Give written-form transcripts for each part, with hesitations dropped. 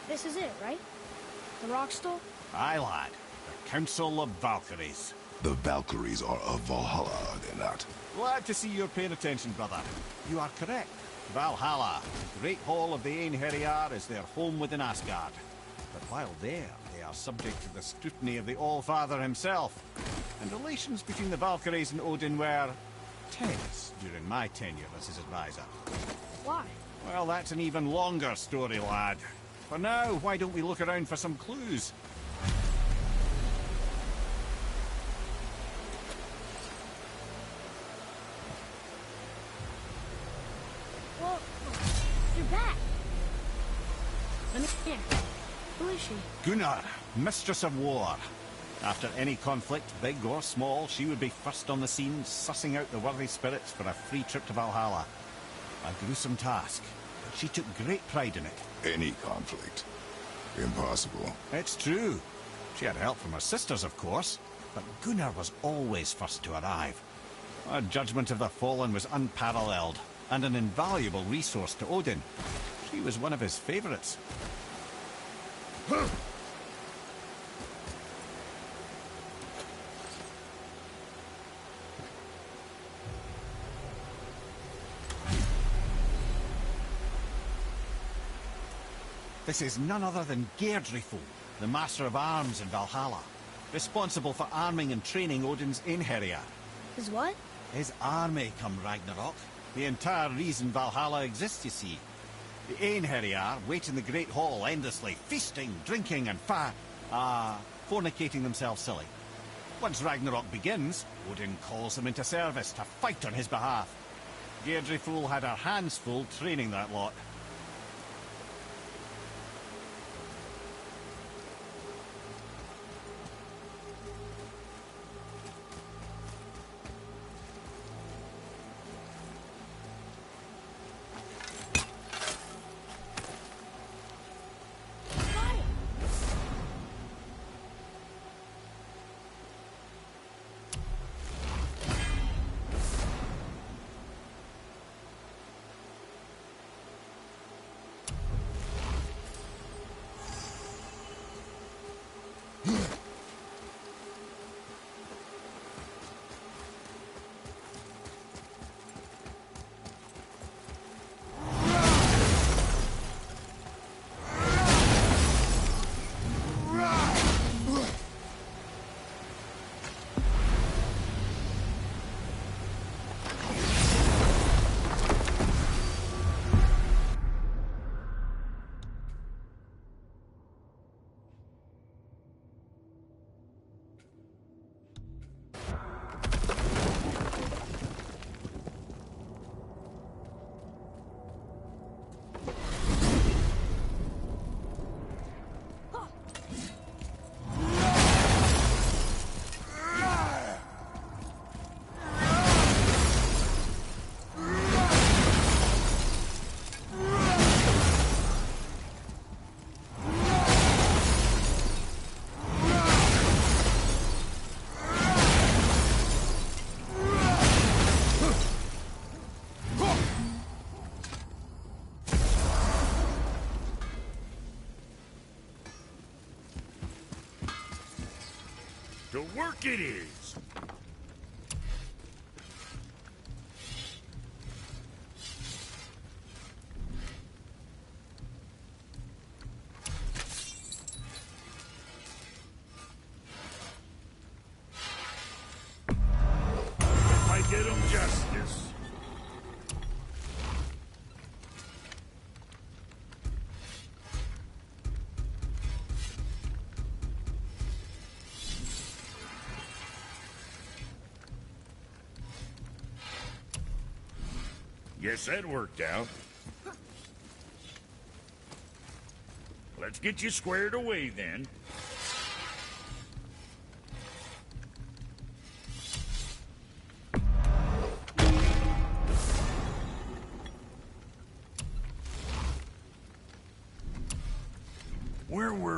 This is it, right? The Rockstall? Aye, lad. The Council of Valkyries. The Valkyries are of Valhalla, are they not? Glad to see you're paying attention, brother. You are correct. Valhalla, the great hall of the Einherjar, is their home within Asgard. But while there, they are subject to the scrutiny of the All-Father himself. And relations between the Valkyries and Odin were tense during my tenure as his advisor. Why? Well, that's an even longer story, lad. For now, why don't we look around for some clues? Well, you're back. Let me in. Who is she? Gunnar, Mistress of War. After any conflict, big or small, she would be first on the scene, sussing out the worthy spirits for a free trip to Valhalla. A gruesome task, but she took great pride in it. Any conflict. Impossible. It's true. She had help from her sisters, of course, but Gunnar was always first to arrive. Her judgment of the fallen was unparalleled, and an invaluable resource to Odin. She was one of his favorites. This is none other than Geirdriful, the Master of Arms in Valhalla, responsible for arming and training Odin's Einherjar. His what? His army come Ragnarok. The entire reason Valhalla exists, you see. The Einherjar wait in the Great Hall endlessly, feasting, drinking, and fornicating themselves silly. Once Ragnarok begins, Odin calls them into service to fight on his behalf. Geirdriful had her hands full training that lot. To work it is! If I did him justice. Guess that worked out. Let's get you squared away, then.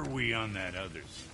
are we on that others?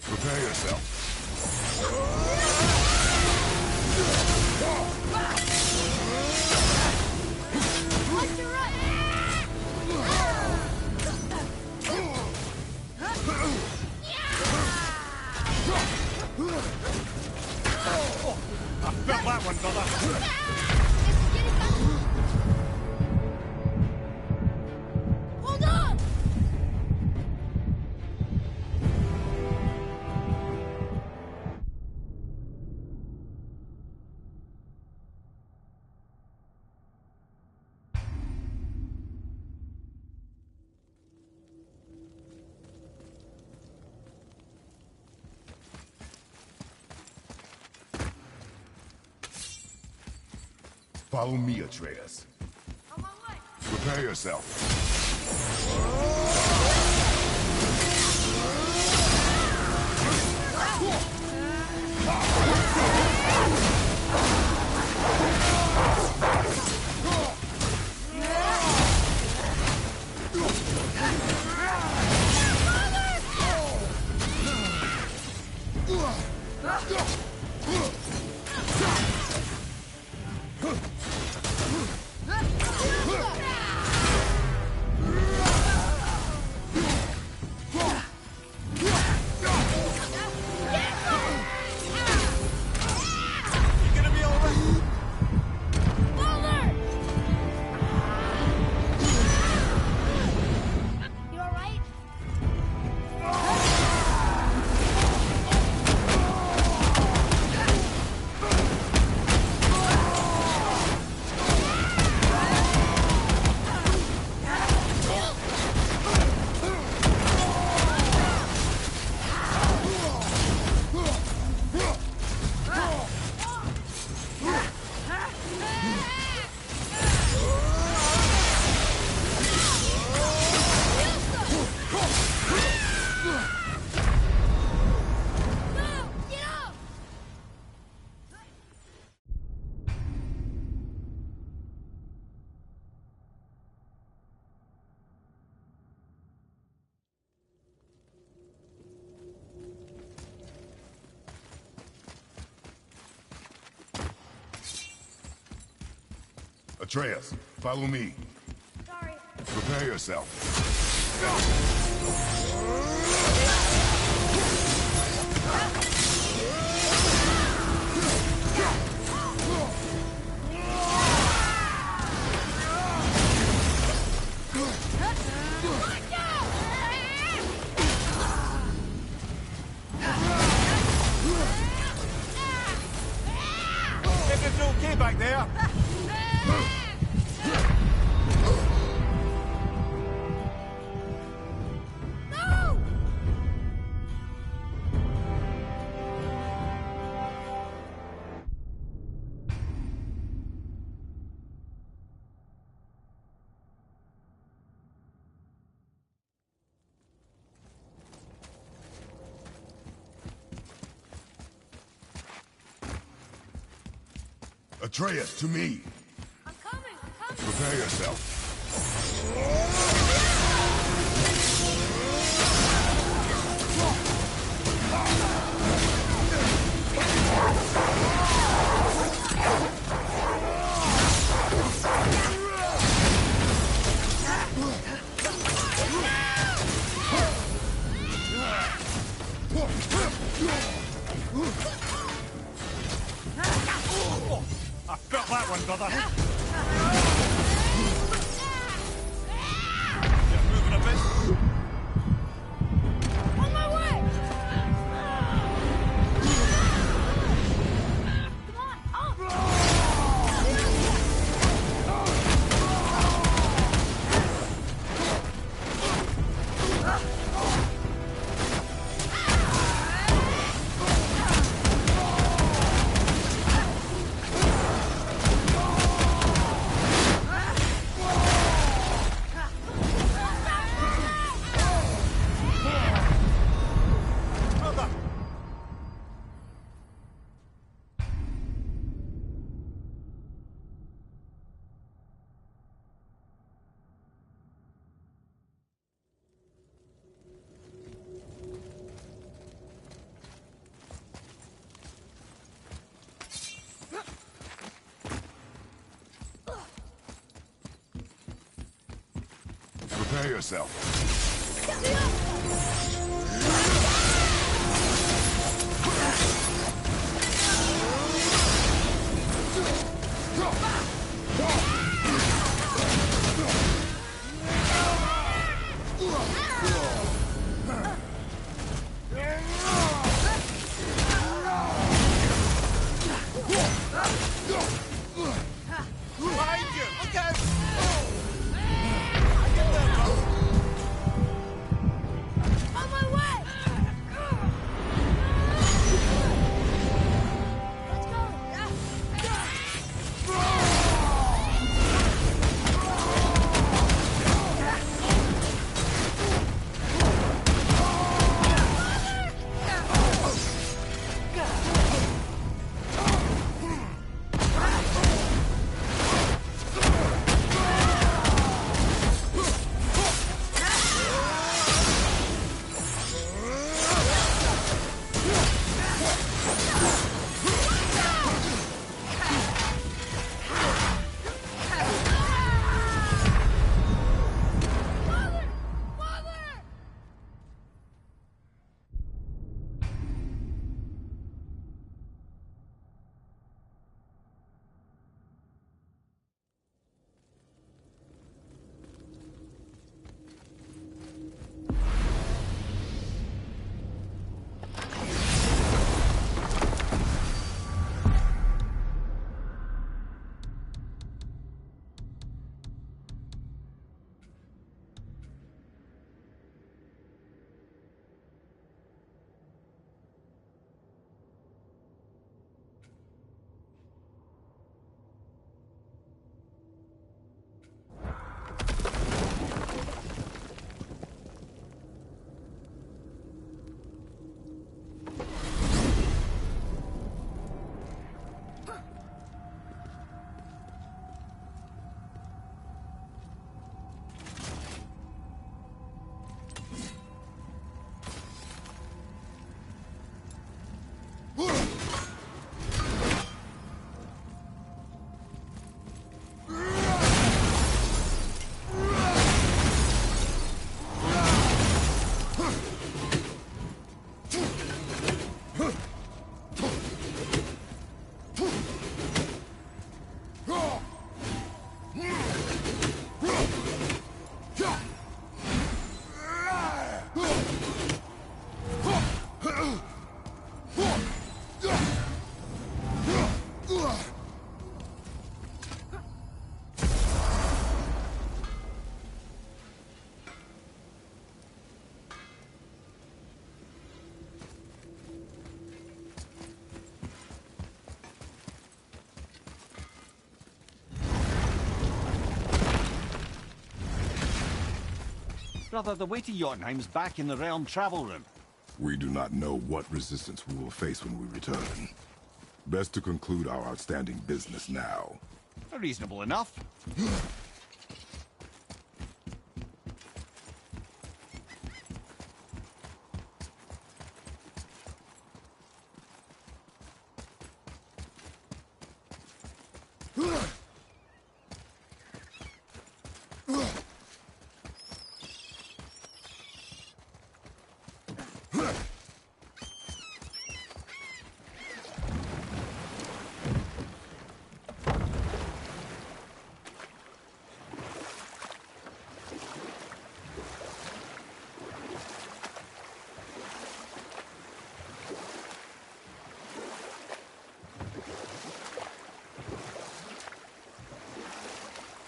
Prepare yourself. Watch your right! I felt that one, brother. Hold on! Follow me, Atreus. On my way! Prepare yourself. You gonna be alright? Father! You alright? No! Get up! Atreus, follow me. Sorry. Prepare yourself. Everything's okay back there? No! Atreus, to me. I'm coming. I'm coming. Prepare yourself. I felt that one, brother. You're moving a bit. On my way. Come on. Brother! Prepare yourself. Get me up. Behind you! Look out! On my way. Let's go. Father! Father! Brother, the way to Jotunheim's back in the realm travel room. We do not know what resistance we will face when we return. Best to conclude our outstanding business now. Reasonable enough.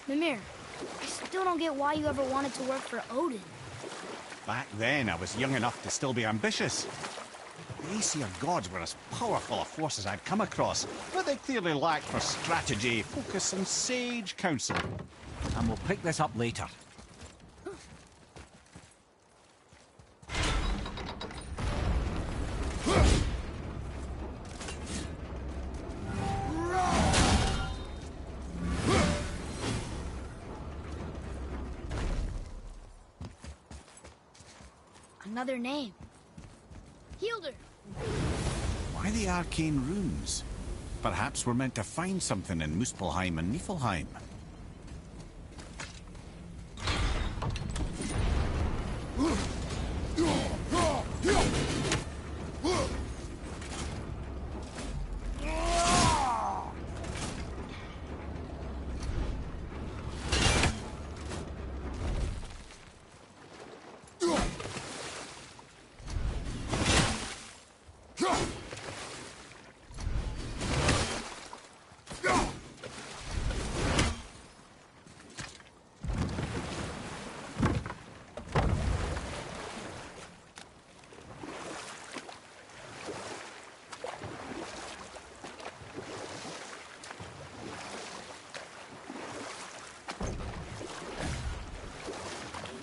Mimir, I still don't get why you ever wanted to work for Odin. Back then, I was young enough to still be ambitious. The Aesir gods were as powerful a force as I'd come across, but they clearly lacked for strategy, focus, and sage counsel. And we'll pick this up later. Another name. Hildur. Why the arcane runes? Perhaps we're meant to find something in Muspelheim and Niflheim.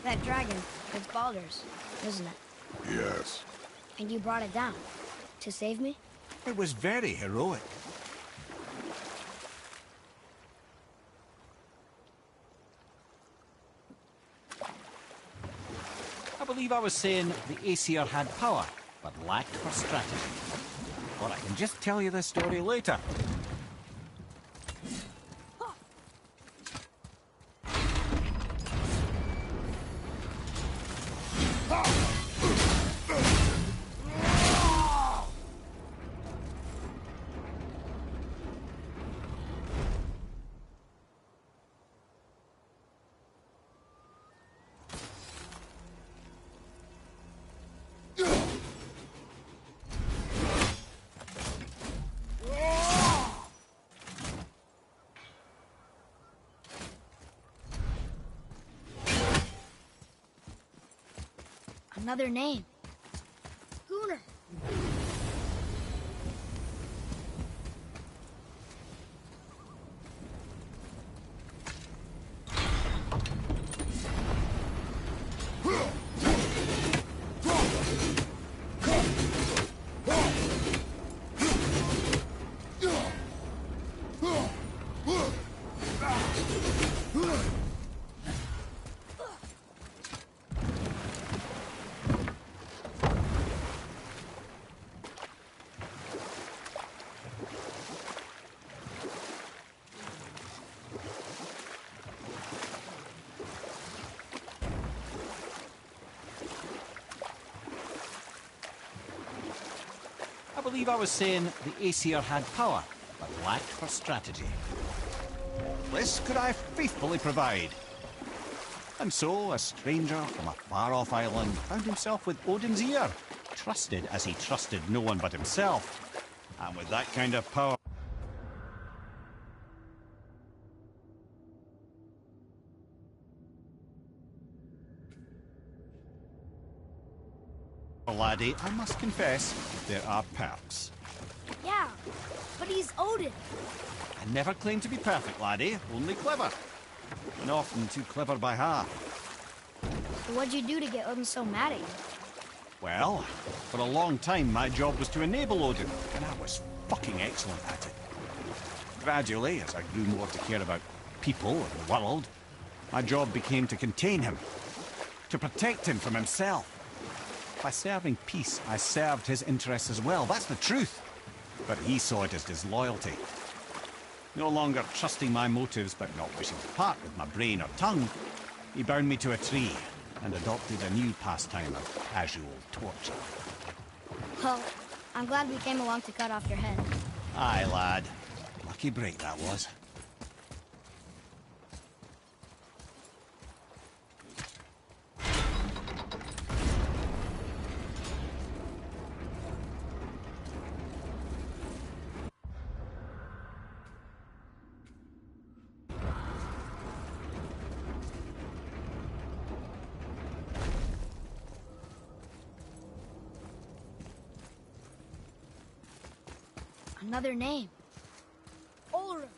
That dragon, it's Baldur's, isn't it? Yes. And you brought it down to save me? It was very heroic. I believe I was saying the Aesir had power, but lacked for strategy. Or I can just tell you the story later. Another name. Gunnar. I believe I was saying the Aesir had power, but lacked for strategy. This could I faithfully provide. And so, a stranger from a far-off island found himself with Odin's ear, trusted as he trusted no one but himself. And with that kind of power... laddie, I must confess, there are perks. Yeah, but he's Odin. I never claimed to be perfect, laddie, only clever. And often too clever by half. So what'd you do to get Odin so mad at you? Well, for a long time my job was to enable Odin, and I was fucking excellent at it. Gradually, as I grew more to care about people and the world, my job became to contain him, to protect him from himself. By serving peace, I served his interests as well, that's the truth. But he saw it as disloyalty. No longer trusting my motives, but not wishing to part with my brain or tongue, he bound me to a tree and adopted a new pastime of casual torture. Well, I'm glad we came along to cut off your head. Aye, lad. Lucky break that was. Another name. Ulrich.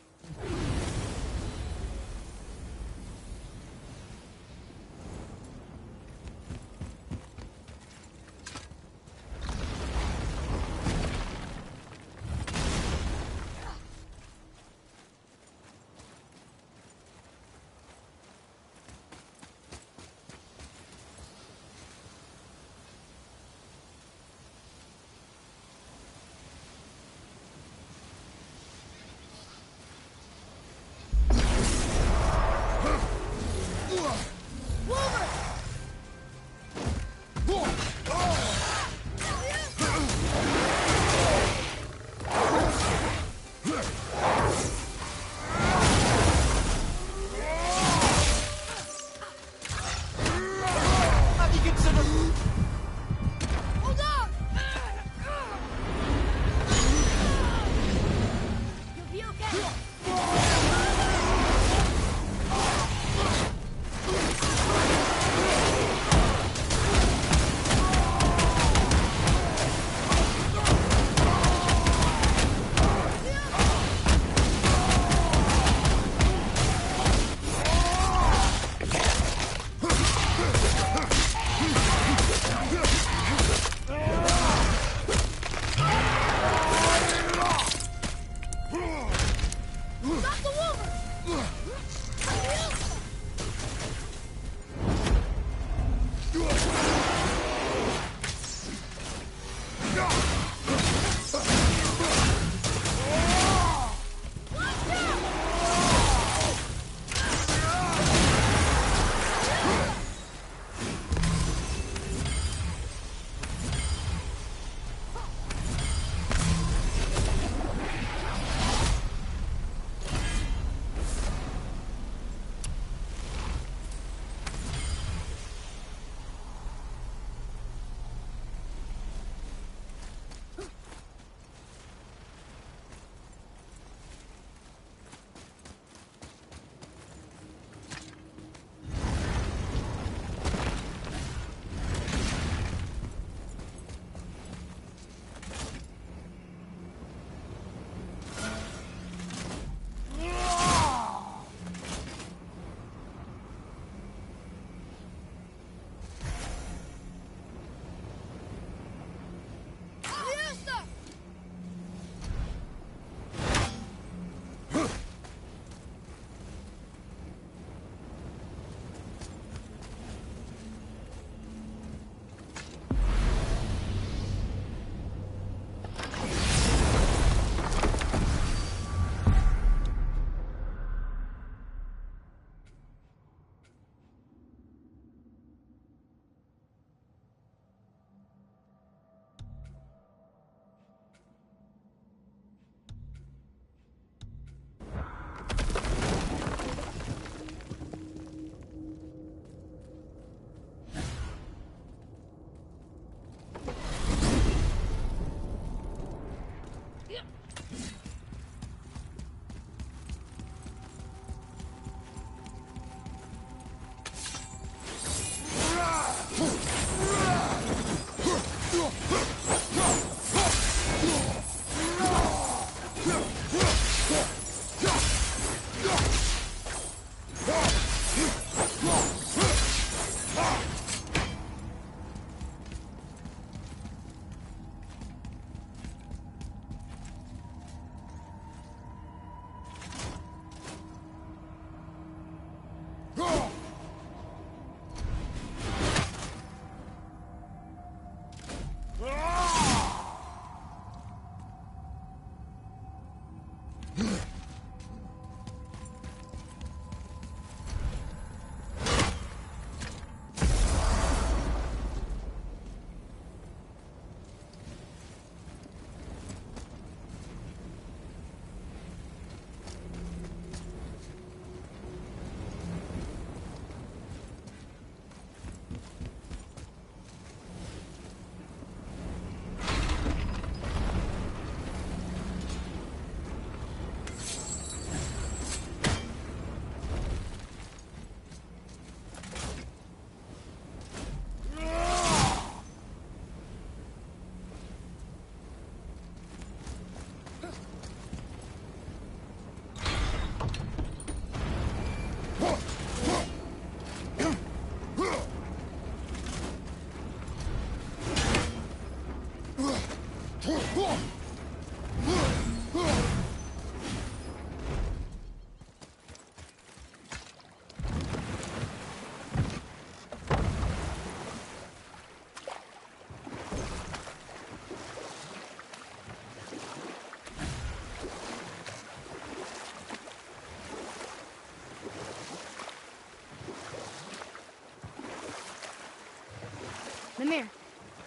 Mimir,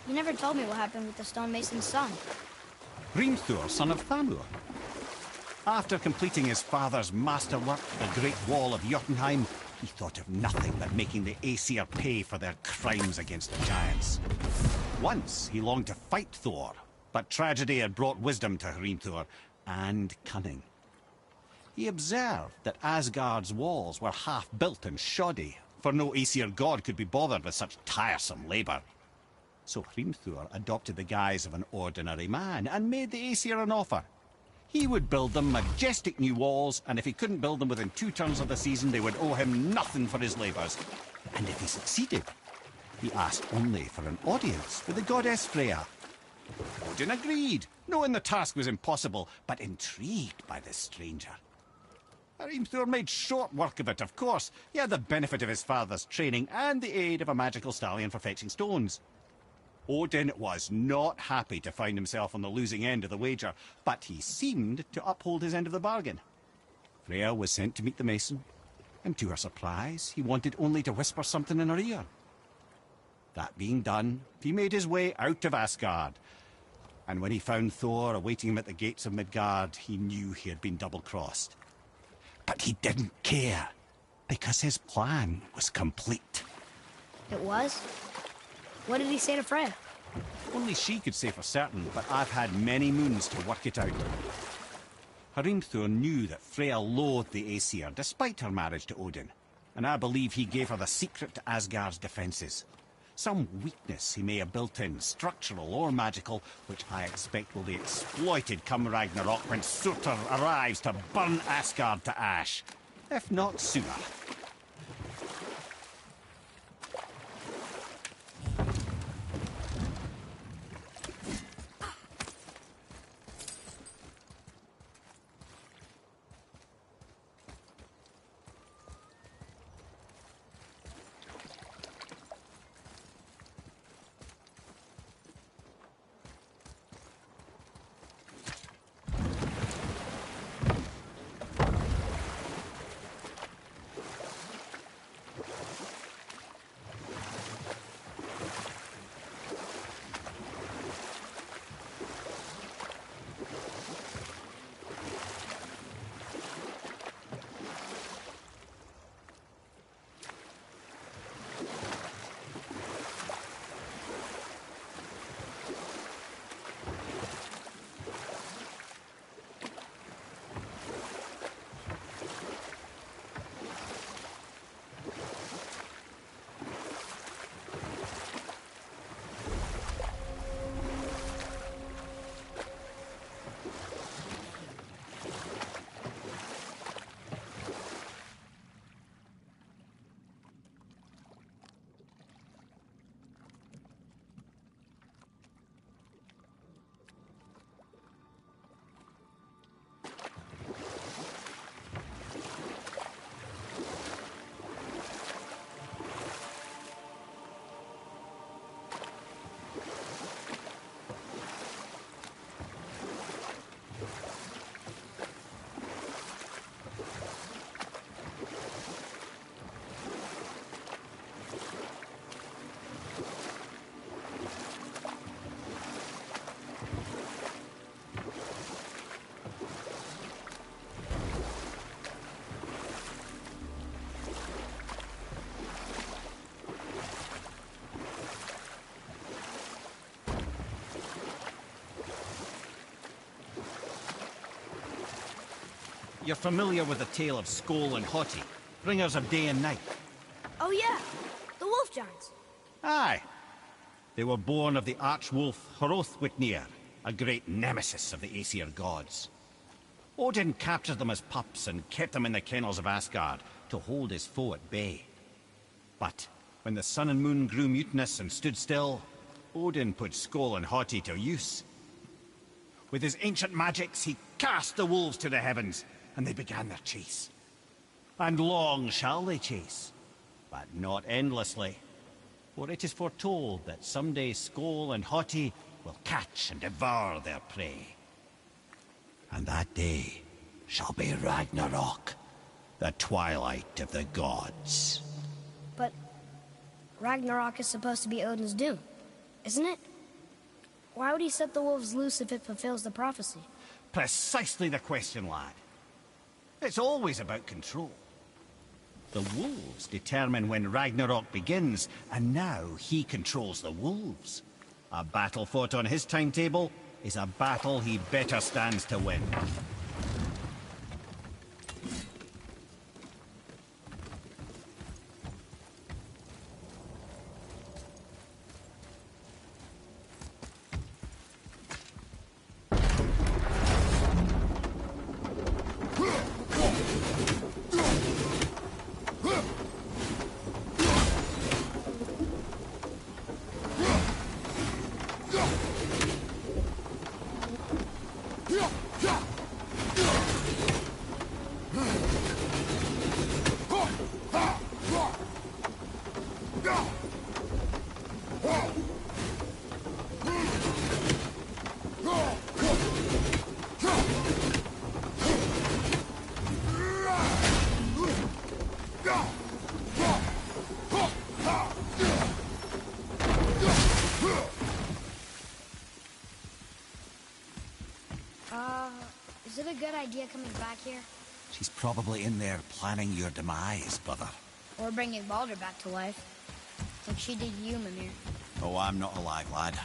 you never told me what happened with the stonemason's son. Hrimthur, son of Thamur. After completing his father's masterwork, the Great Wall of Jotunheim, he thought of nothing but making the Aesir pay for their crimes against the giants. Once he longed to fight Thor, but tragedy had brought wisdom to Hrimthur, and cunning. He observed that Asgard's walls were half-built and shoddy, for no Aesir god could be bothered with such tiresome labor. So Hrimthur adopted the guise of an ordinary man and made the Aesir an offer. He would build them majestic new walls, and if he couldn't build them within 2 turns of the season, they would owe him nothing for his labors. And if he succeeded, he asked only for an audience with the goddess Freya. Odin agreed, knowing the task was impossible, but intrigued by this stranger. Hrimthur made short work of it, of course. He had the benefit of his father's training and the aid of a magical stallion for fetching stones. Odin was not happy to find himself on the losing end of the wager, but he seemed to uphold his end of the bargain. Freya was sent to meet the mason, and to her surprise, he wanted only to whisper something in her ear. That being done, he made his way out of Asgard, and when he found Thor awaiting him at the gates of Midgard, he knew he had been double-crossed. But he didn't care, because his plan was complete. It was? What did he say to Freya? Only she could say for certain, but I've had many moons to work it out. Hrimthur knew that Freya loathed the Aesir, despite her marriage to Odin, and I believe he gave her the secret to Asgard's defences. Some weakness he may have built in, structural or magical, which I expect will be exploited come Ragnarok when Surtur arrives to burn Asgard to ash. If not sooner. You're familiar with the tale of Skoll and Hoti, bringers of day and night? Oh yeah, the wolf giants. Aye. They were born of the archwolf Hrothwitnir, a great nemesis of the Aesir gods. Odin captured them as pups and kept them in the kennels of Asgard to hold his foe at bay. But when the sun and moon grew mutinous and stood still, Odin put Skoll and Hoti to use. With his ancient magics, he cast the wolves to the heavens, and they began their chase. And long shall they chase, but not endlessly. For it is foretold that someday Skoll and Hoti will catch and devour their prey. And that day shall be Ragnarok, the twilight of the gods. But Ragnarok is supposed to be Odin's doom, isn't it? Why would he set the wolves loose if it fulfills the prophecy? Precisely the question, lad. It's always about control. The wolves determine when Ragnarok begins, and now he controls the wolves. A battle fought on his timetable is a battle he better stands to win. Is it a good idea coming back here? She's probably in there planning your demise, brother. Or bringing Baldur back to life? Like she did you, Mimir. Oh, I'm not alive, lad.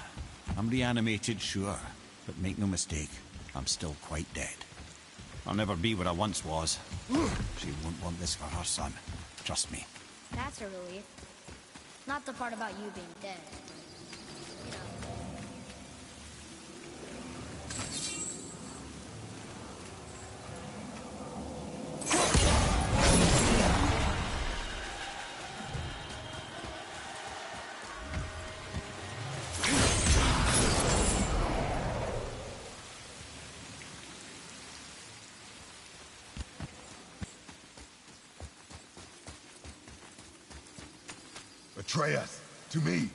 I'm reanimated, sure. But make no mistake, I'm still quite dead. I'll never be what I once was. She won't want this for her son. Trust me. That's a relief. Not the part about you being dead. You know. Atreus, to me.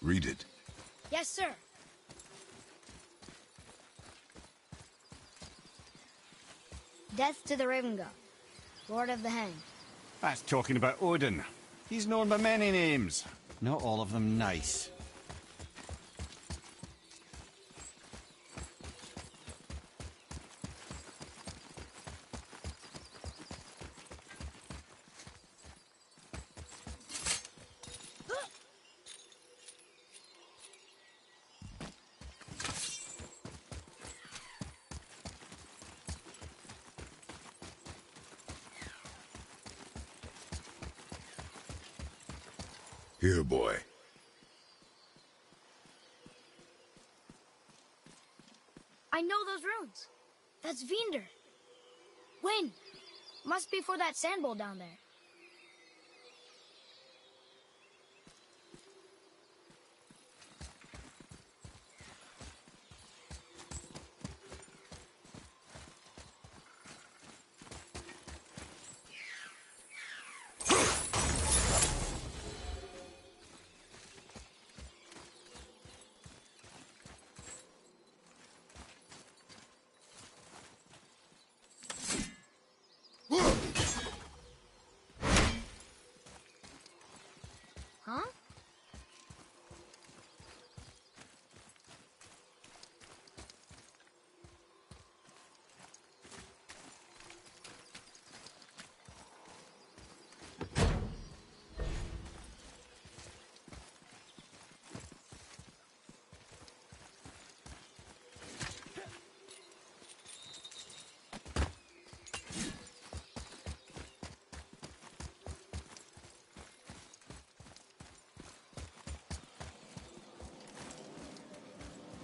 Read it. Yes, sir. Death to the Raven God, Lord of the Hanged. That's talking about Odin. He's known by many names. Not all of them nice. Here, boy. I know those runes. That's Vinder. When? Must be for that sand bowl down there.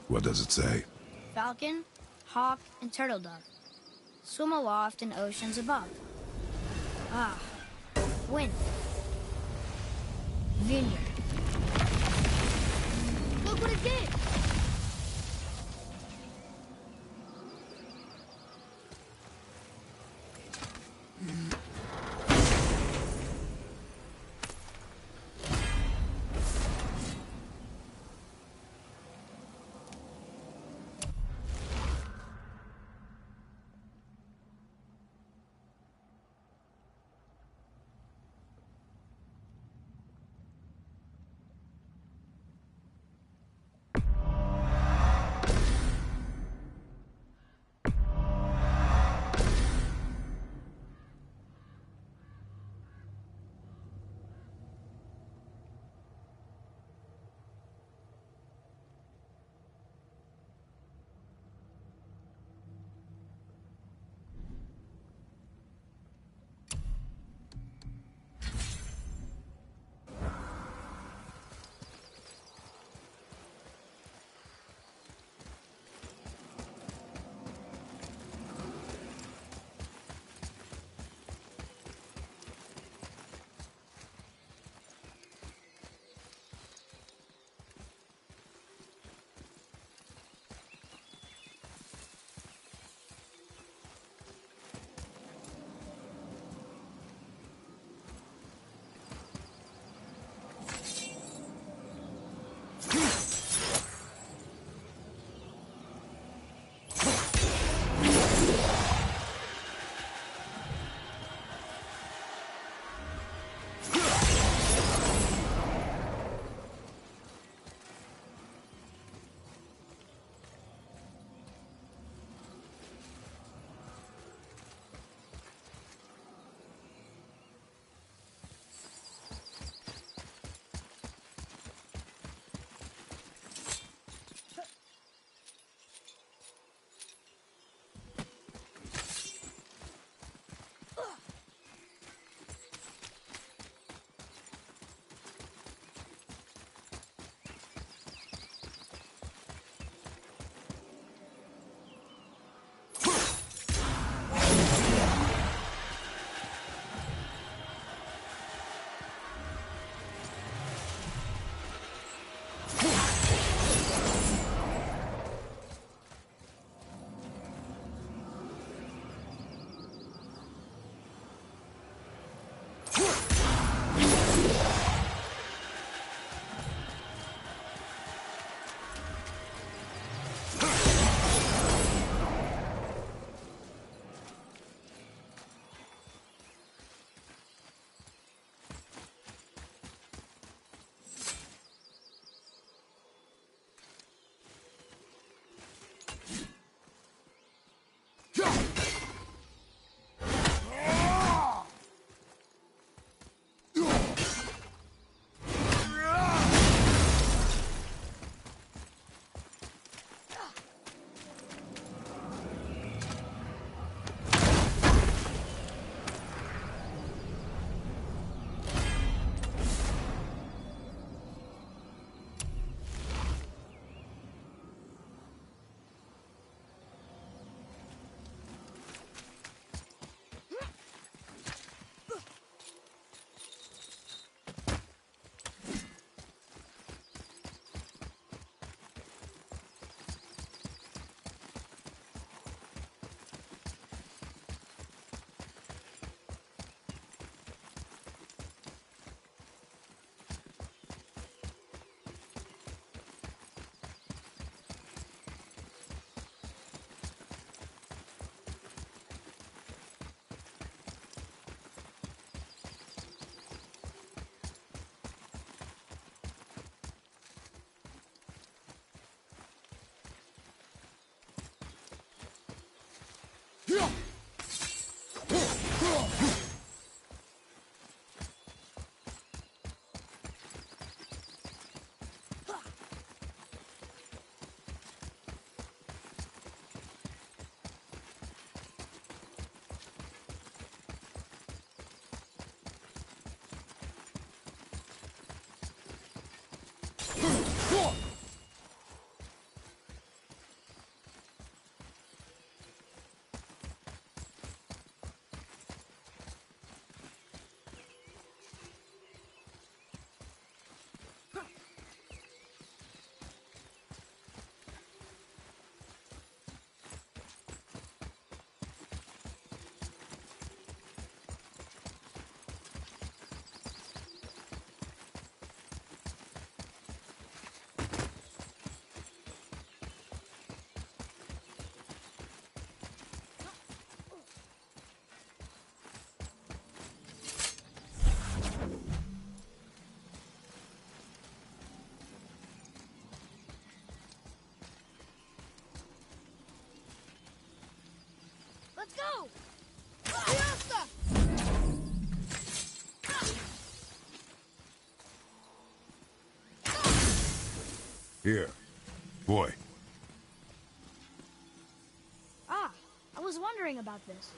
What does it say? Falcon, hawk, and turtle dove. Swim aloft in oceans above. Ah, wind. Vineyard. Look what it did! Let's go! Fiesta! Here. Boy. Ah, I was wondering about this.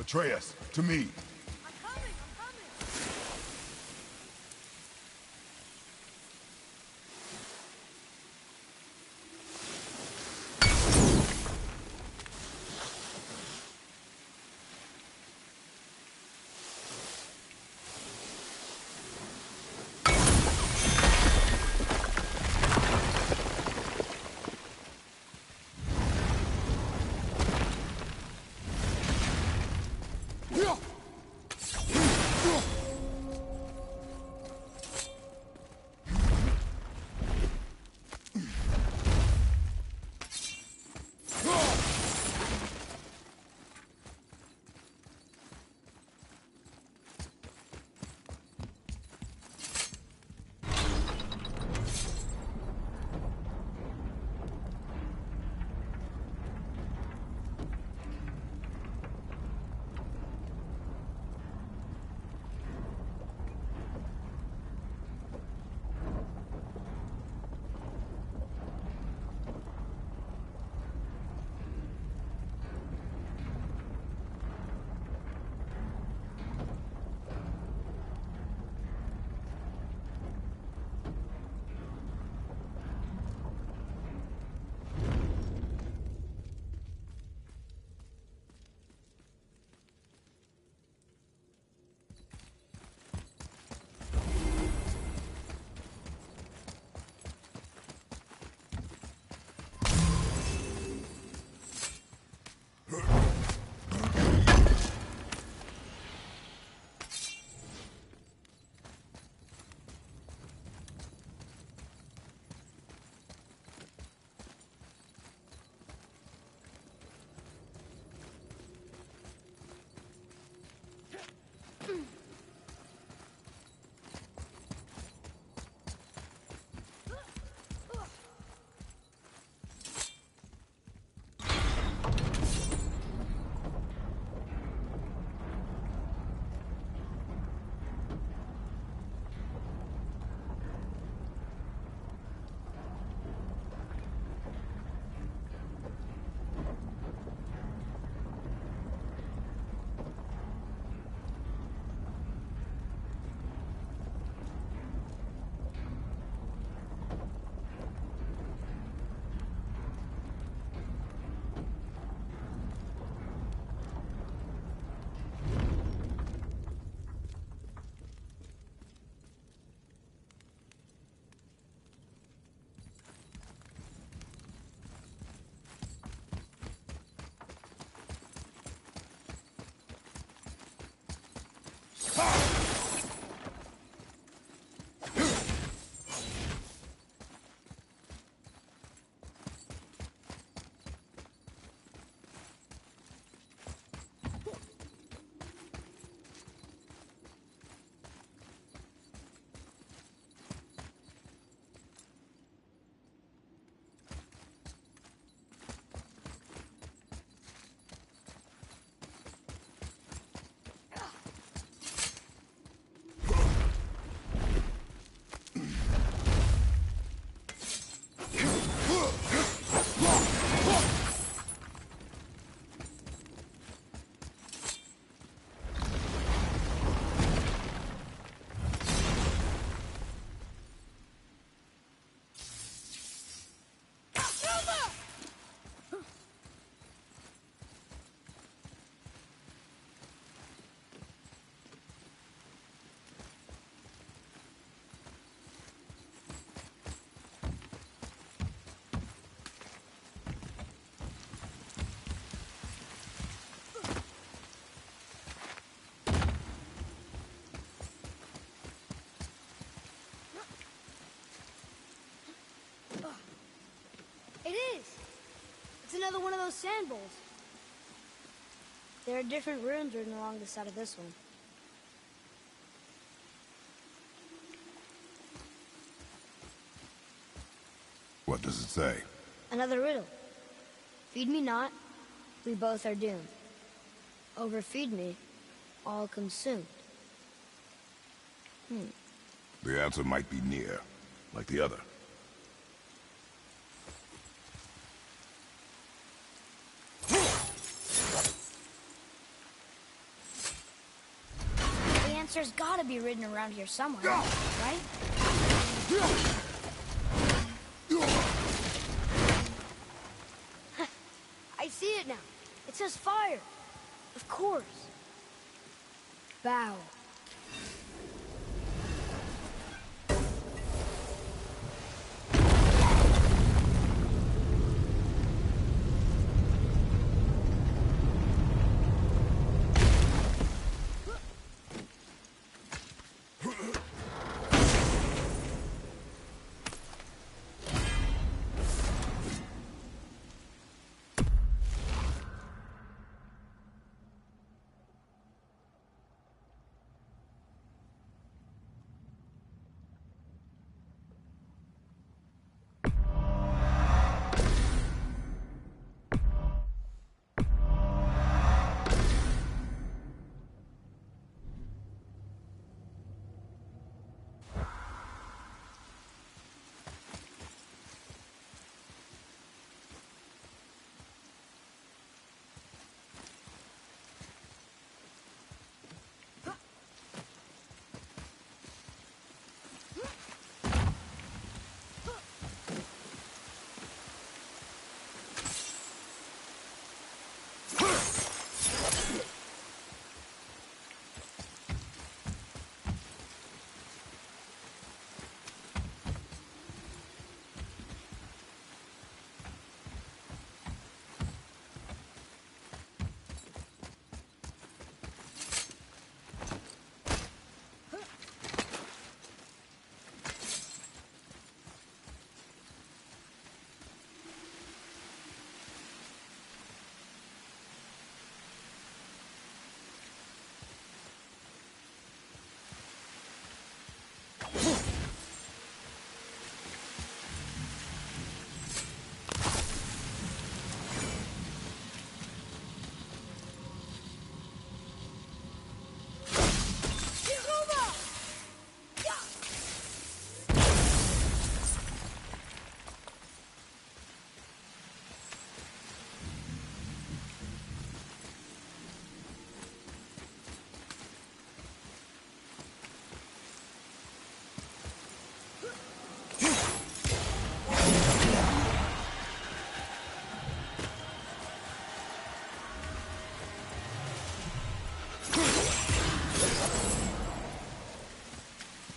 Atreus, to me. I'm coming! I'm coming! It's another one of those sand bowls. There are different runes written along the side of this one. What does it say? Another riddle. Feed me not, we both are doomed. Overfeed me, all consumed. The answer might be near, like the other. The answer's gotta be written around here somewhere, right? I see it now. It says fire. Of course. Bow.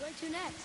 Where to next?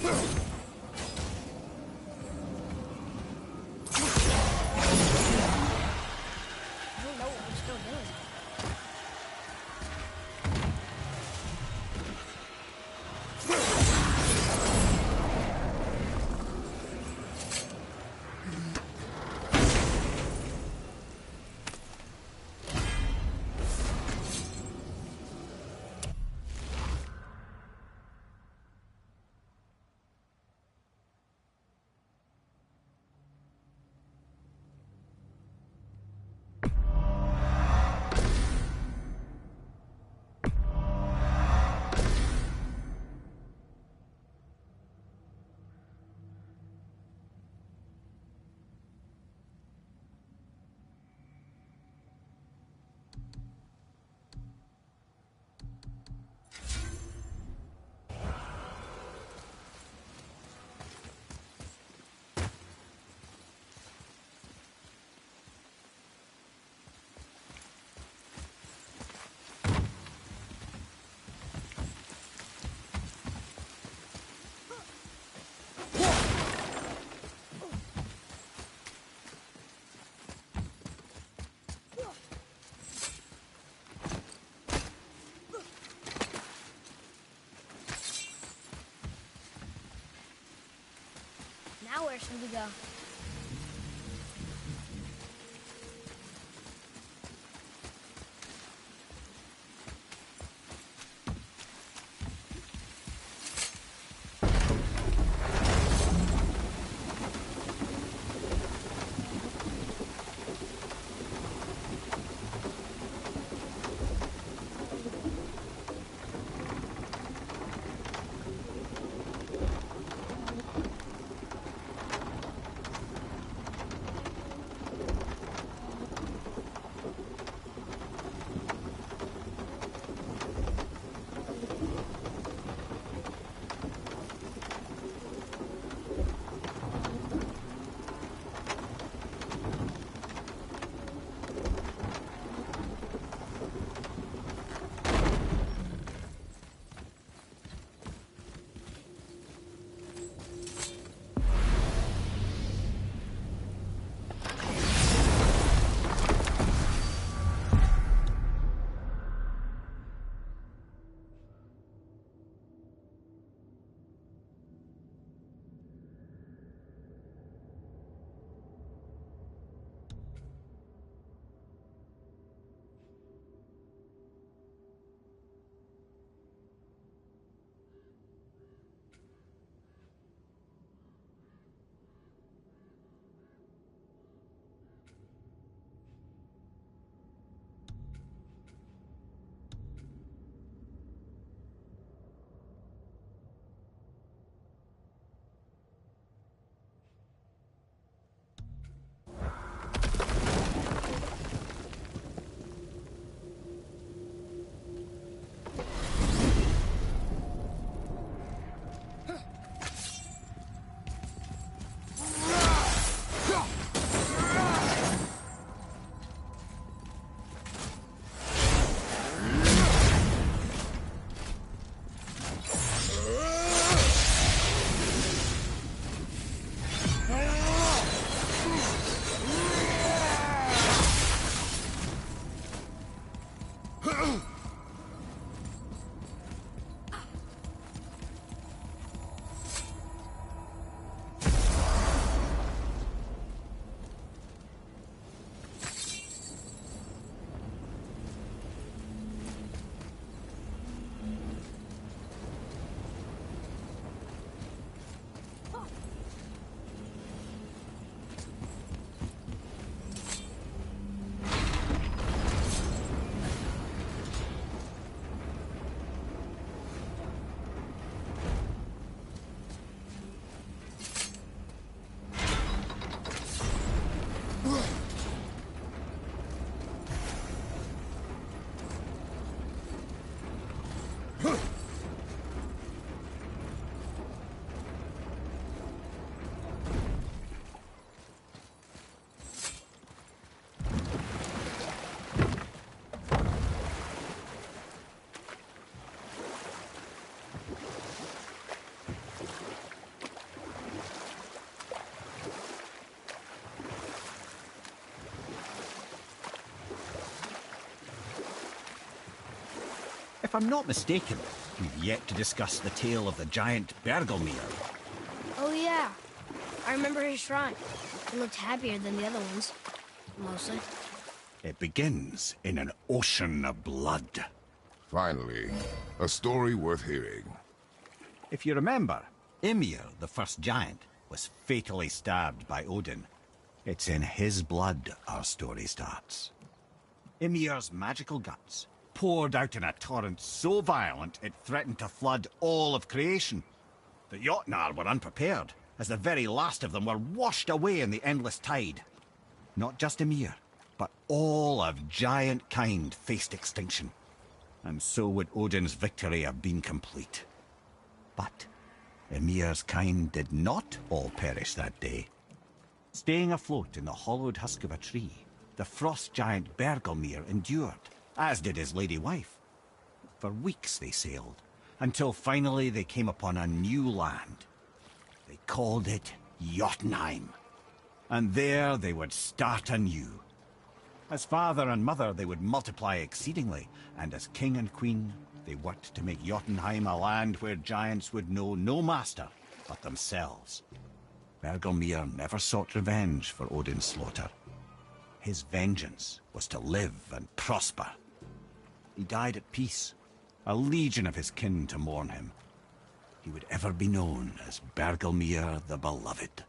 I don't know what we're still doing. direction to go. If I'm not mistaken, we've yet to discuss the tale of the giant Bergelmir. Oh yeah, I remember his shrine. He looked happier than the other ones. Mostly. It begins in an ocean of blood. Finally, a story worth hearing. If you remember, Ymir, the first giant, was fatally stabbed by Odin. It's in his blood our story starts. Ymir's magical guts poured out in a torrent so violent it threatened to flood all of creation. The Jotnar were unprepared, as the very last of them were washed away in the endless tide. Not just Ymir, but all of giant kind faced extinction. And so would Odin's victory have been complete. But Ymir's kind did not all perish that day. Staying afloat in the hollowed husk of a tree, the frost giant Bergelmir endured, as did his lady wife. For weeks they sailed, until finally they came upon a new land. They called it Jotunheim. And there they would start anew. As father and mother they would multiply exceedingly, and as king and queen they worked to make Jotunheim a land where giants would know no master but themselves. Bergelmir never sought revenge for Odin's slaughter. His vengeance was to live and prosper. He died at peace, a legion of his kin to mourn him. He would ever be known as Bergelmir the Beloved.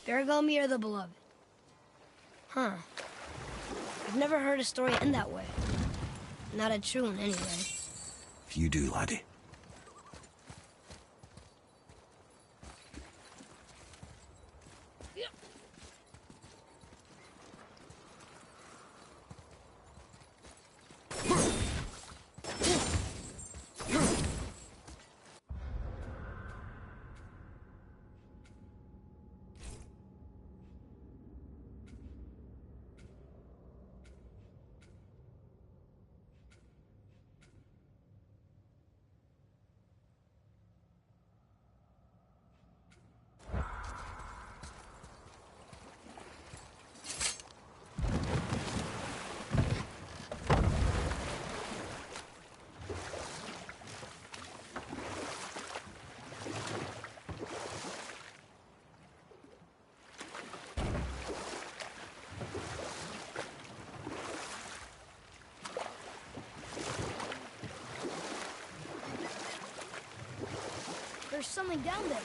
Bergelmir the Beloved. Huh. I've never heard a story end that way. Not a true one, anyway. Few do, laddie. There's something down there.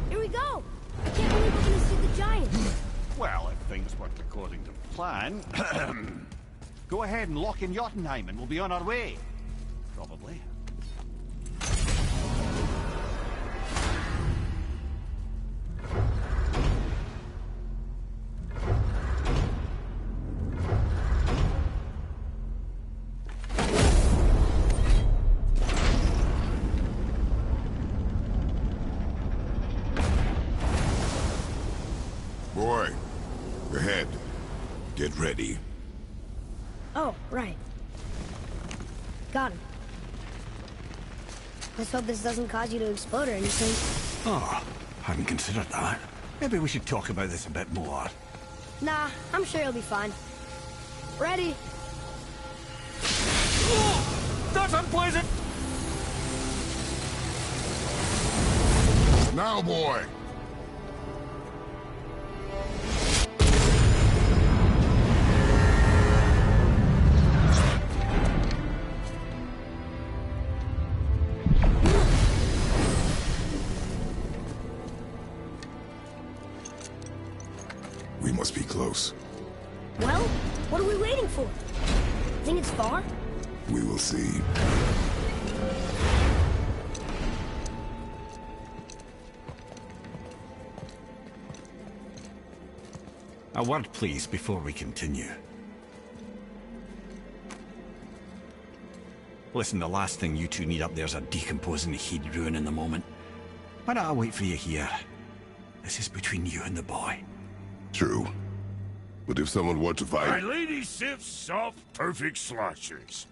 Here we go! I can't believe we're gonna see the giant. Well, if things work according to plan... Go ahead and lock in Jotunheim and we'll be on our way. Probably. Boy, ahead. Get ready. Oh, right. Got him. Let's hope this doesn't cause you to explode or anything. Oh, hadn't considered that. Maybe we should talk about this a bit more. Nah, I'm sure you'll be fine. Ready? That's unpleasant! Now, boy! We must be close. Well, what are we waiting for? Think it's far? We will see. A word, please, before we continue. Listen, the last thing you two need up there's a decomposing heat ruining the moment. Why don't I wait for you here? This is between you and the boy. True. But if someone were to My fight... lady sips soft, perfect sloshers.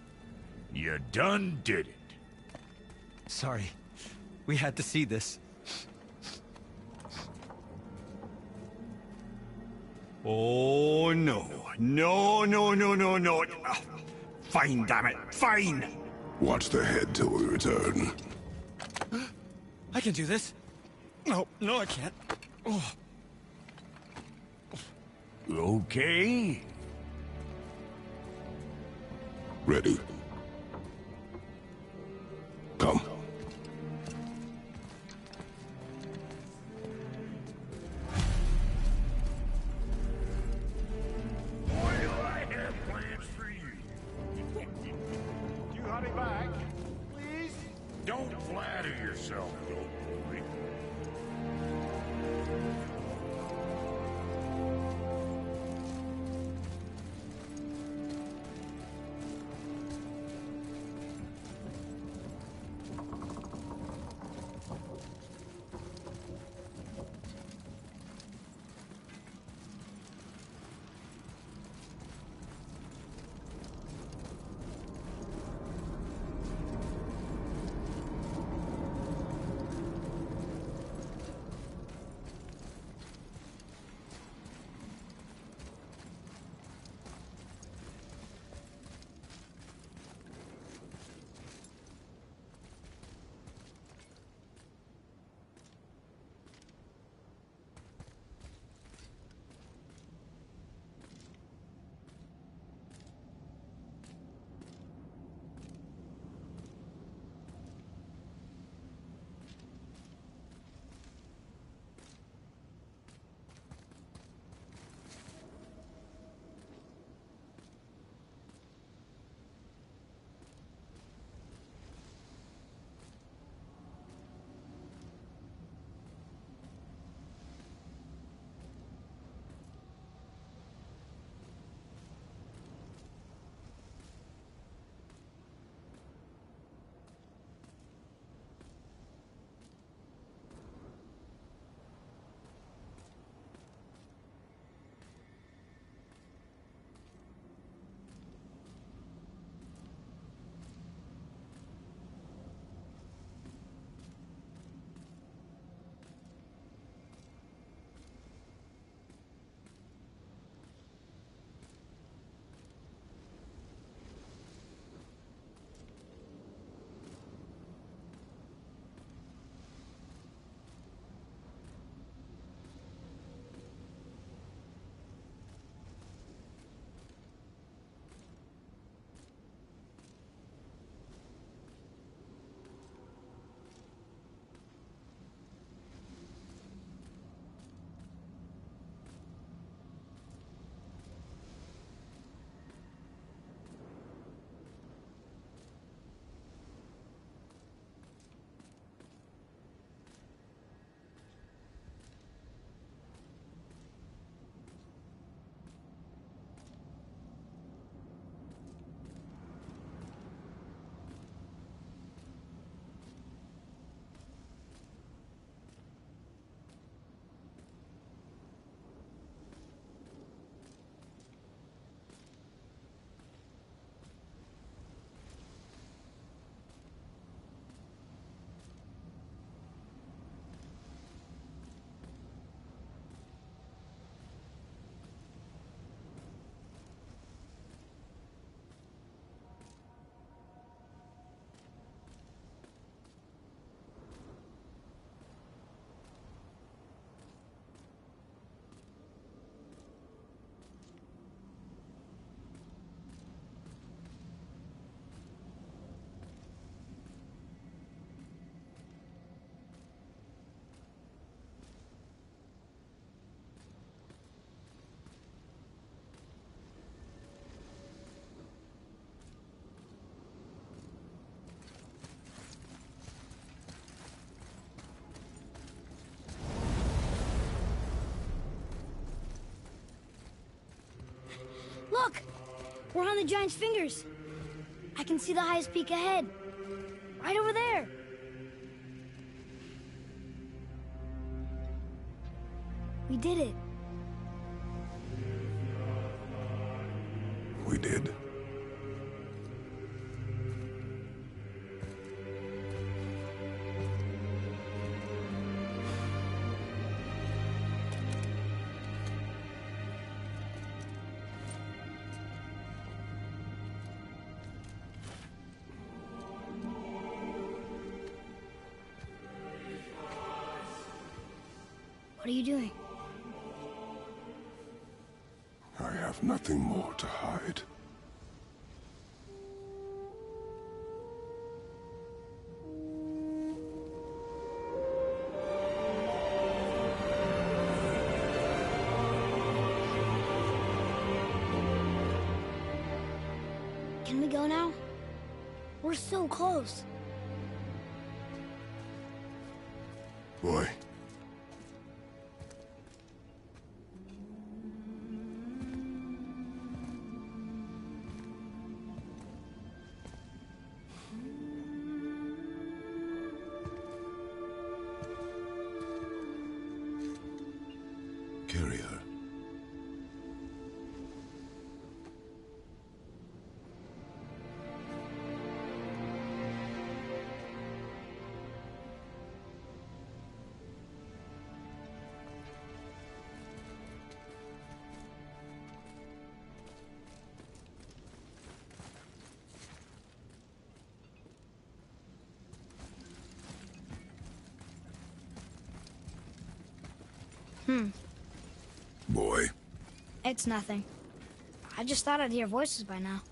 You done did it. Sorry. We had to see this. Oh, no. No, no, no, no, no. Ah, fine, damn it. Fine! Watch the head till we return. I can do this. No, I can't. Oh. Okay. Ready. Come. Boy, do I have plans for you. You hurry back, please. Don't flatter yourself, little boy. Look! We're on the giant's fingers. I can see the highest peak ahead. Right over there. We did it. We did. What are you doing? I have nothing more to hide. Can we go now? We're so close. Boy. Carry her. Boy. It's nothing. I just thought I'd hear voices by now.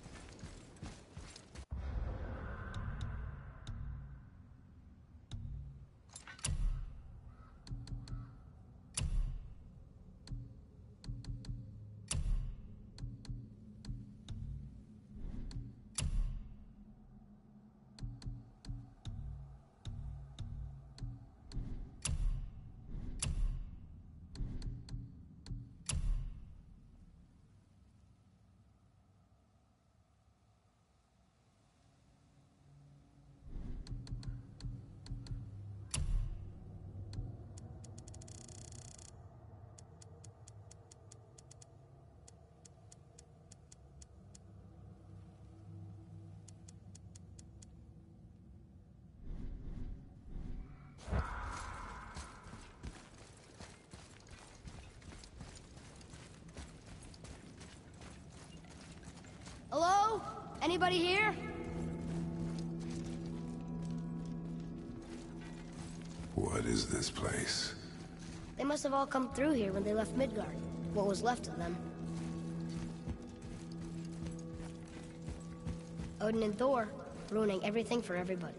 Hello? Anybody here? What is this place? They must have all come through here when they left Midgard. What was left of them. Odin and Thor, ruining everything for everybody.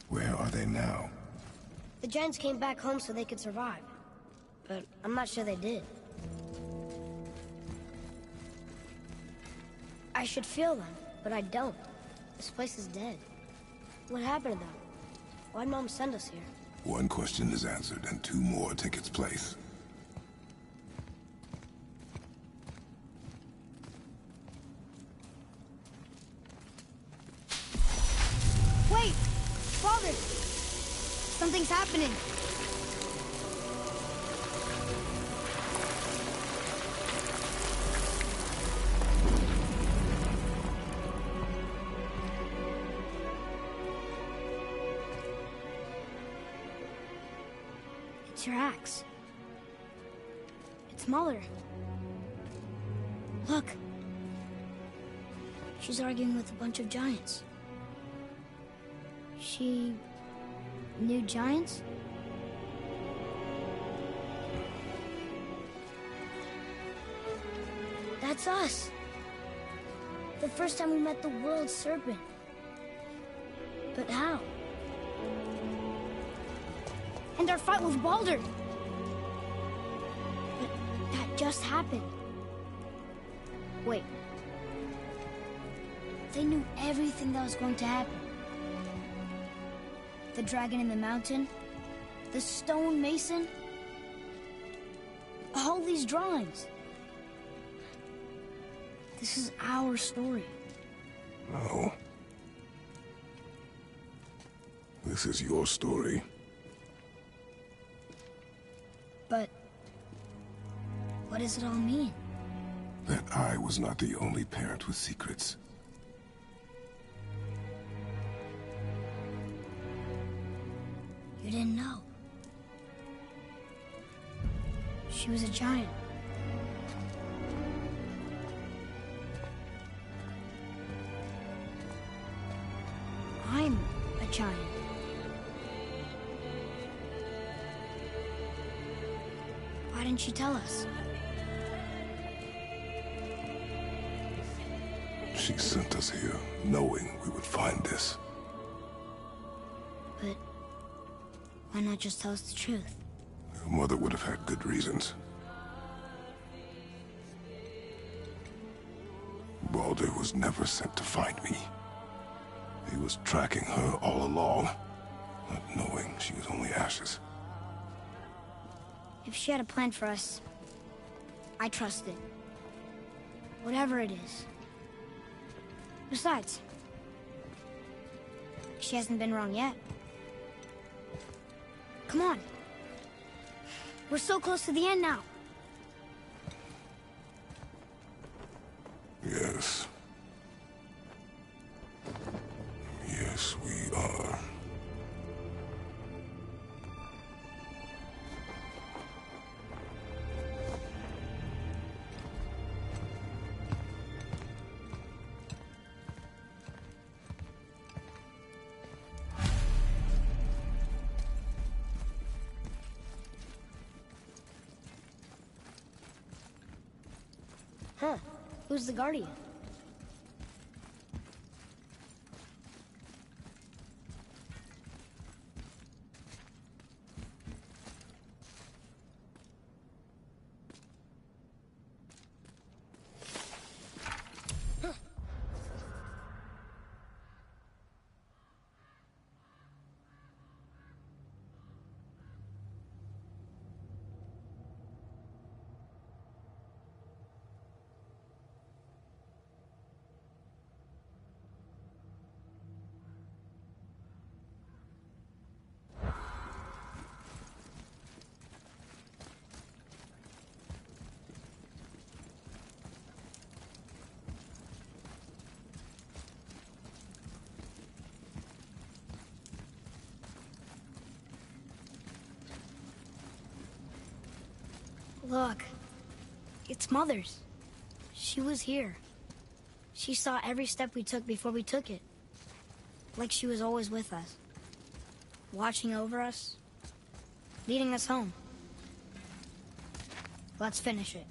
Where are they now? The giants came back home so they could survive. But I'm not sure they did. I should feel them, but I don't. This place is dead. What happened to them? Why'd Mom send us here? One question is answered, and two more take its place. Wait! Father! Something's happening. It's your axe. It's Muller. Look. She's arguing with a bunch of giants. She knew giants? It's us. The first time we met the world serpent. But how? And our fight with Baldur. But that just happened. Wait. They knew everything that was going to happen. The dragon in the mountain, the stone mason, all these drawings. This is our story. No. This is your story. But what does it all mean? That I was not the only parent with secrets. You didn't know. She was a giant. I'm a giant. Why didn't you tell us? She sent us here, knowing we would find this. But why not just tell us the truth? Your mother would have had good reasons. Baldur was never sent to find me. He was tracking her all along, not knowing she was only ashes. If she had a plan for us, I trust it. Whatever it is. Besides, she hasn't been wrong yet. Come on. We're so close to the end now. Yes. Yes, we are. Huh. Who's the Guardian? Look, it's Mother's. She was here. She saw every step we took before we took it. Like she was always with us. Watching over us. Leading us home. Let's finish it.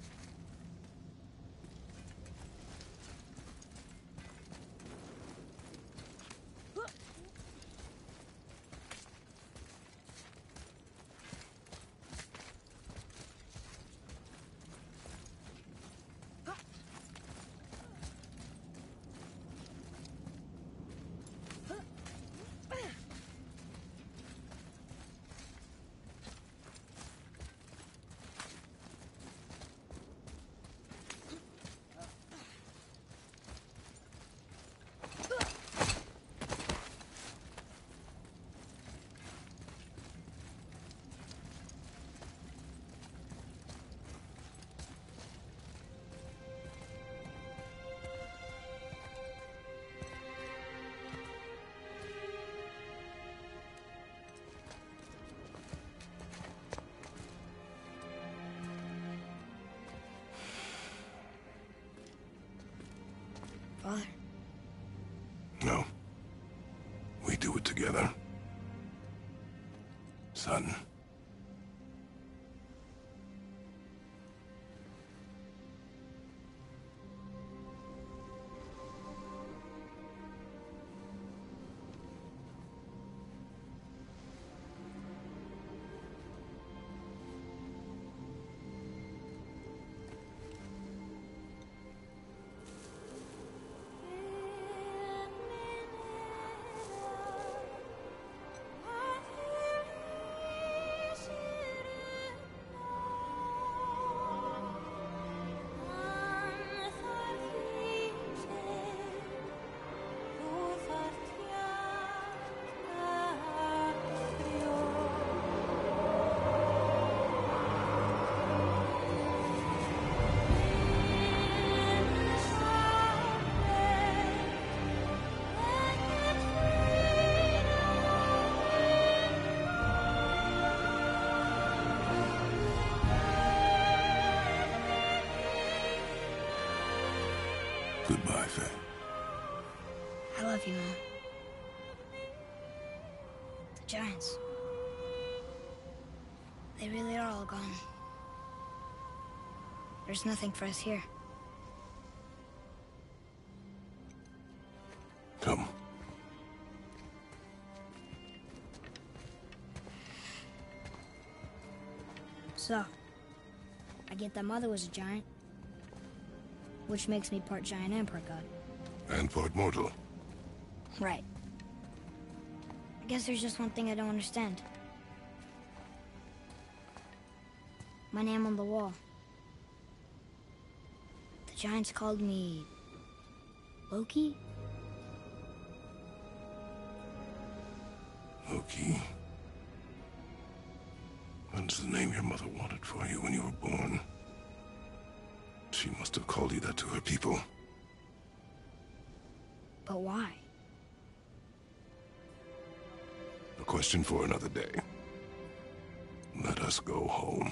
Father. No. We do it together. Son. love you, Mom. The Giants. They really are all gone. There's nothing for us here. Come. So, I get that Mother was a giant, which makes me part giant and part god. And part mortal. Right. I guess there's just one thing I don't understand. My name on the wall. The Giants called me... Loki? Loki. That's the name your mother wanted for you when you were born. She must have called you that to her people. But why? A question for another day. Let us go home.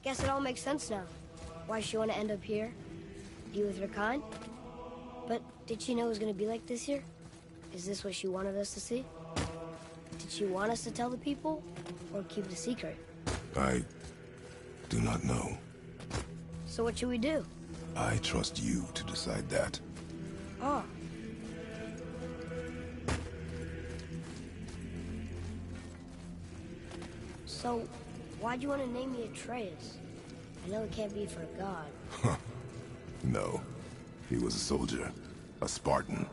Guess it all makes sense now. Why she want to end up here? Be with her kind? But did she know it was going to be like this here? Is this what she wanted us to see? Did she want us to tell the people? Or keep it a secret? I do not know. So what should we do? I trust you to decide that. Oh. So, why'd you want to name me Atreus? I know it can't be for a god. No. He was a soldier. A Spartan.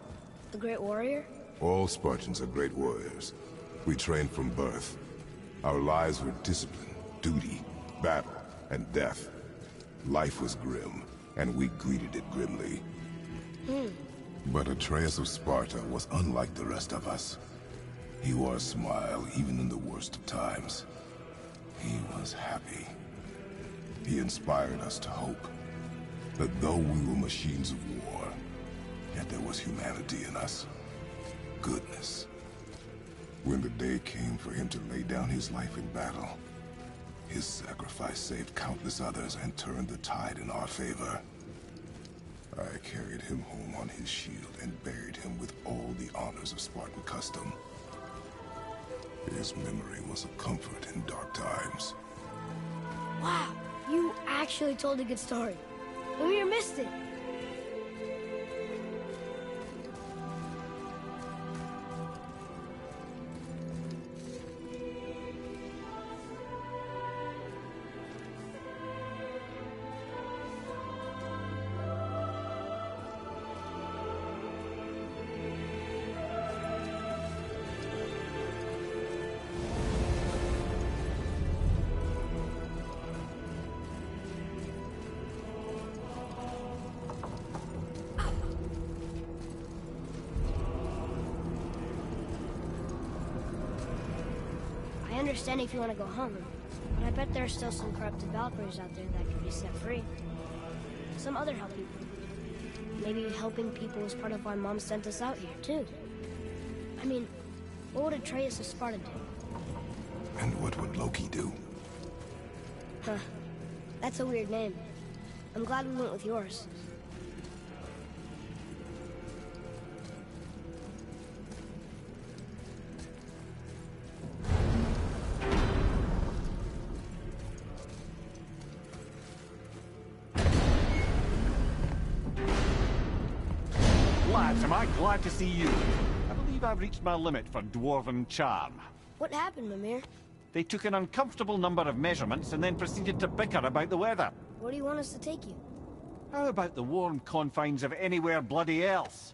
A great warrior? All Spartans are great warriors. We trained from birth. Our lives were discipline, duty, battle, and death. Life was grim, and we greeted it grimly. But Atreus of Sparta was unlike the rest of us. He wore a smile even in the worst of times. He was happy. He inspired us to hope that though we were machines of war, yet there was humanity in us. Goodness. When the day came for him to lay down his life in battle, his sacrifice saved countless others and turned the tide in our favor. I carried him home on his shield and buried him with all the honors of Spartan custom. His memory was a comfort in dark times. Wow, you actually told a good story. Lumir missed it. I understand if you want to go home, but I bet there are still some corrupted Valkyries out there that can be set free. Some other help people. Maybe helping people was part of why Mom sent us out here, too. I mean, what would Atreus of Sparta do? And what would Loki do? Huh. That's a weird name. I'm glad we went with yours. Lads, am I glad to see you. I believe I've reached my limit for dwarven charm. What happened, Mimir? They took an uncomfortable number of measurements and then proceeded to bicker about the weather. Where do you want us to take you? How about the warm confines of anywhere bloody else?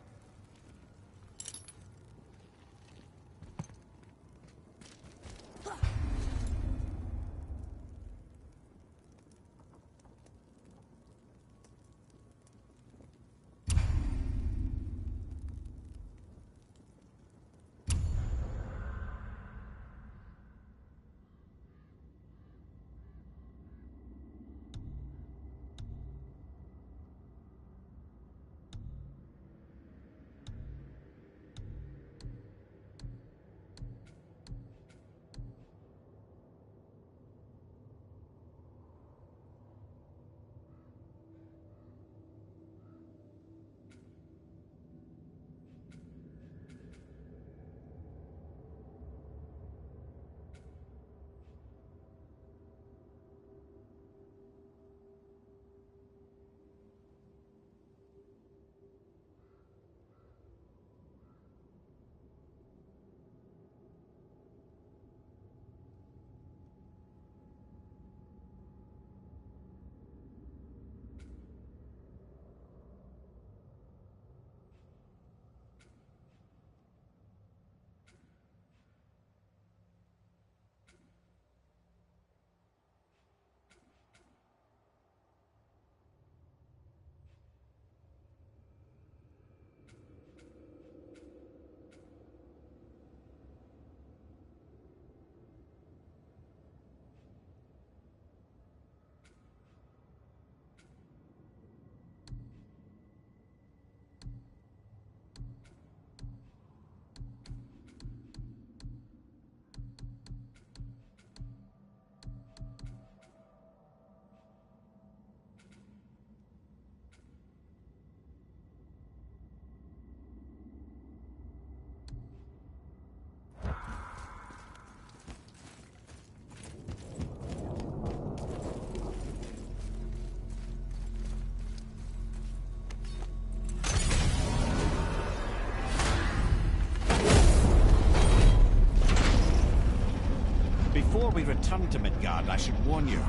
Before we return to Midgard, I should warn you.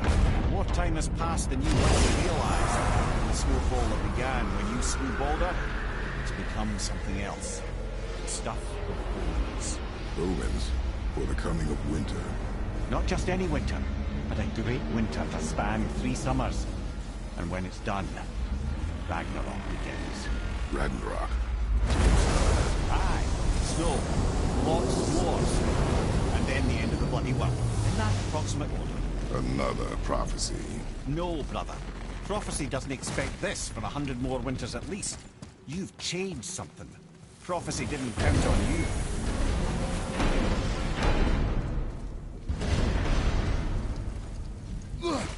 More time has passed than you likely realize. The snowfall that began when you slew Balder has become something else. The stuff of omens. Omens for the coming of winter. Not just any winter, but a great winter to span 3 summers. And when it's done, Ragnarok begins. Ragnarok. Aye, snow, lots of wars, and then the end of the bloody world. In that approximate order. Another prophecy. No, brother. Prophecy doesn't expect this for 100 more winters at least. You've changed something. Prophecy didn't count on you.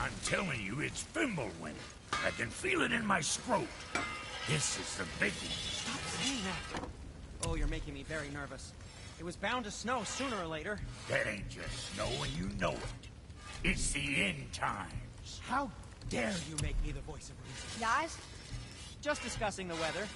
I'm telling you, it's Fimbulwinter. I can feel it in my scrot. This is the big one. Stop saying that. Oh, you're making me very nervous. It was bound to snow sooner or later. That ain't just snow, and you know it. It's the end times. How dare you make me the voice of reason? Guys, Just discussing the weather.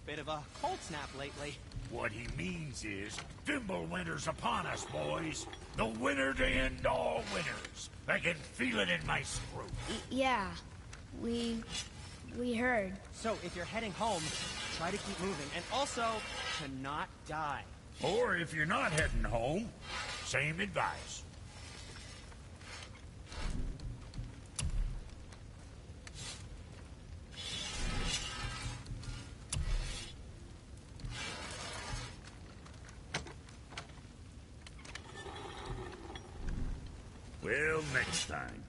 Bit of a cold snap lately. What he means is, Fimbulwinter's upon us, boys. The winter to end all winters. I can feel it in my scrot. Yeah, we heard. So if you're heading home, try to keep moving. And also, to not die. Or if you're not heading home, same advice. Well, next time.